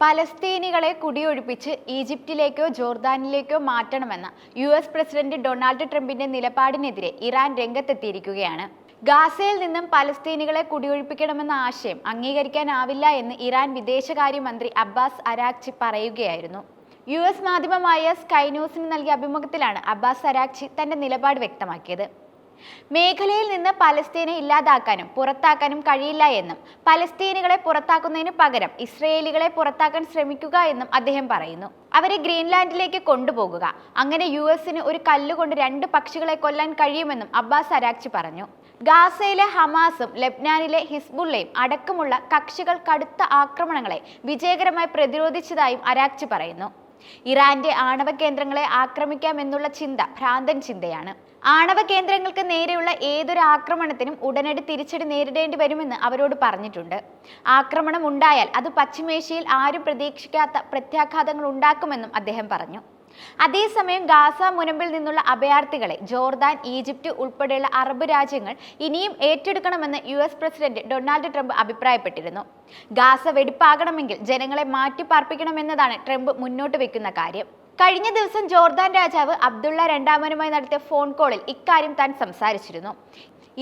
പലസ്തീനികളെ കുടിയൊഴിപ്പിച്ച് ഈജിപ്തിലേക്കോ ജോർദാനിലേക്കോ മാറ്റണമെന്ന US president Donald ട്രംപിന്റെ നിലപാടിനെതിരെ Iran രംഗത്തെത്തിയിരിക്കുകയാണ്. ഗാസയിൽ നിന്നും പലസ്തീനികളെ കുടിയൊഴിപ്പിക്കണമെന്ന ആശയം അംഗീകരിക്കാനാവില്ല എന്ന് ഇറാൻ വിദേശകാര്യമന്ത്രി അബ്ബാസ് അരാഗ്ചി പറയുകയായിരുന്നു. US മാധ്യമമായ സ്കൈ ന്യൂസിന് നൽകിയ അഭിമുഖത്തിലാണ് അബ്ബാസ് അരാഗ്ചി തന്റെ നിലപാട് വ്യക്തമാക്കിയത്. മേഖലയിൽ നിന്ന് പലസ്തീനെ ഇല്ലാതാക്കാനും പുറത്താക്കാനും കഴിയില്ല എന്നും പലസ്തീനികളെ പുറത്താക്കുന്നതിന് പകരം ഇസ്രയേലികളെ പുറത്താക്കാൻ ശ്രമിക്കുക എന്നും അദ്ദേഹം പറയുന്നു. അവരെ ഗ്രീൻലാൻഡിലേക്ക് കൊണ്ടുപോകുക, അങ്ങനെ US-ന് ഒരു കല്ലുകൊണ്ട് 2 പക്ഷികളെ കൊല്ലാൻ കഴിയുമെന്നും അബ്ബാസ് അരാഗ്ചി പറഞ്ഞു. ഗാസയിലെ ഹമാസും ലെബ്നാനിലെ ഹിസ്ബുള്ളയും അടക്കമുള്ള കക്ഷികൾ കടുത്ത ആക്രമണങ്ങളെ വിജയകരമായി പ്രതിരോധിച്ചതായും അരാഗ്ചി പറയുന്നു. ഇറാന്റെ ആണവ കേന്ദ്രങ്ങളെ ആക്രമിക്കാമെന്നുള്ള ചിന്ത ഭ്രാന്തൻ ചിന്തയാണ്. ആണവ കേന്ദ്രങ്ങൾക്ക് നേരെയുള്ള ഏതൊരു ആക്രമണത്തിനും ഉടനടി തിരിച്ചടി നേരിടേണ്ടി വരുമെന്ന് അവരോട് പറഞ്ഞിട്ടുണ്ട്. ആക്രമണം ഉണ്ടായാൽ അത് പശ്ചിമേഷ്യയിൽ ആരും പ്രതീക്ഷിക്കാത്ത പ്രത്യാഘാതങ്ങൾ ഉണ്ടാക്കുമെന്നും അദ്ദേഹം പറഞ്ഞു. അതേസമയം ഗാസ മുനമ്പിൽ നിന്നുള്ള അഭയാർത്ഥികളെ ജോർദാൻ, ഈജിപ്ത് ഉൾപ്പെടെയുള്ള അറബ് രാജ്യങ്ങൾ ഇനിയും ഏറ്റെടുക്കണമെന്ന് US പ്രസിഡന്റ് ഡൊണാൾഡ് ട്രംപ് അഭിപ്രായപ്പെട്ടിരുന്നു. ഗാസ വെടിപ്പാകണമെങ്കിൽ ജനങ്ങളെ മാറ്റിപ്പാർപ്പിക്കണമെന്നതാണ് ട്രംപ് മുന്നോട്ട് വെക്കുന്ന കാര്യം. കഴിഞ്ഞ ദിവസം ജോർദാൻ രാജാവ് അബ്ദുള്ള രണ്ടാമനുമായി നടത്തിയ ഫോൺ കോളിൽ ഇക്കാര്യം താൻ സംസാരിച്ചിരുന്നു.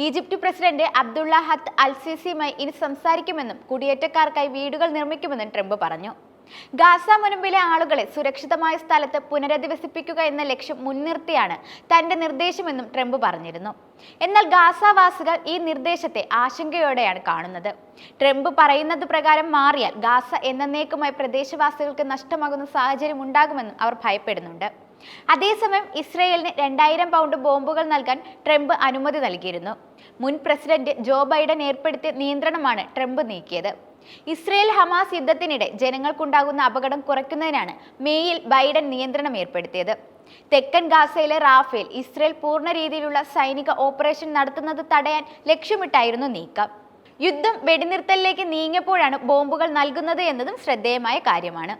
ഈജിപ്ത് പ്രസിഡന്റ് അബ്ദുള്ള ഹത്ത് അൽ-സിസിയുമായി ഇനി സംസാരിക്കുമെന്നും കുടിയേറ്റക്കാർക്കായി വീടുകൾ നിർമ്മിക്കുമെന്നും ട്രംപ് പറഞ്ഞു. ഗാസ മുനമ്പിലെ ആളുകളെ സുരക്ഷിതമായ സ്ഥലത്ത് പുനരധിവസിപ്പിക്കുക എന്ന ലക്ഷ്യം മുൻനിർത്തിയാണ് തന്റെ നിർദ്ദേശമെന്നും ട്രംപ് പറഞ്ഞിരുന്നു. എന്നാൽ ഗാസവാസികൾ ഈ നിർദ്ദേശത്തെ ആശങ്കയോടെയാണ് കാണുന്നത്. ട്രംപ് പറയുന്നത് പ്രകാരം മാറിയാൽ ഗാസ എന്നേക്കുമായി പ്രദേശവാസികൾക്ക് നഷ്ടമാകുന്ന സാഹചര്യം ഉണ്ടാകുമെന്നും അവർ ഭയപ്പെടുന്നുണ്ട്. അതേസമയം ഇസ്രയേലിന് 2000 പൗണ്ട് ബോംബുകൾ നൽകാൻ ട്രംപ് അനുമതി നൽകിയിരുന്നു. മുൻ പ്രസിഡന്റ് ജോ ബൈഡൻ ഏർപ്പെടുത്തിയ നിയന്ത്രണമാണ് ട്രംപ് നീക്കിയത്. ഇസ്രയേൽ ഹമാസ് യുദ്ധത്തിനിടെ ജനങ്ങൾക്കുണ്ടാകുന്ന അപകടം കുറയ്ക്കുന്നതിനാണ് മേയിൽ ബൈഡൻ നിയന്ത്രണം ഏർപ്പെടുത്തിയത്. തെക്കൻ ഗാസയിലെ റാഫേൽ ഇസ്രയേൽ പൂർണ്ണ രീതിയിലുള്ള സൈനിക ഓപ്പറേഷൻ നടത്തുന്നത് തടയാൻ ലക്ഷ്യമിട്ടായിരുന്നു നീക്കം. യുദ്ധം വെടിനിർത്തലിലേക്ക് നീങ്ങിയപ്പോഴാണ് ബോംബുകൾ നൽകുന്നത് എന്നതും ശ്രദ്ധേയമായ കാര്യമാണ്.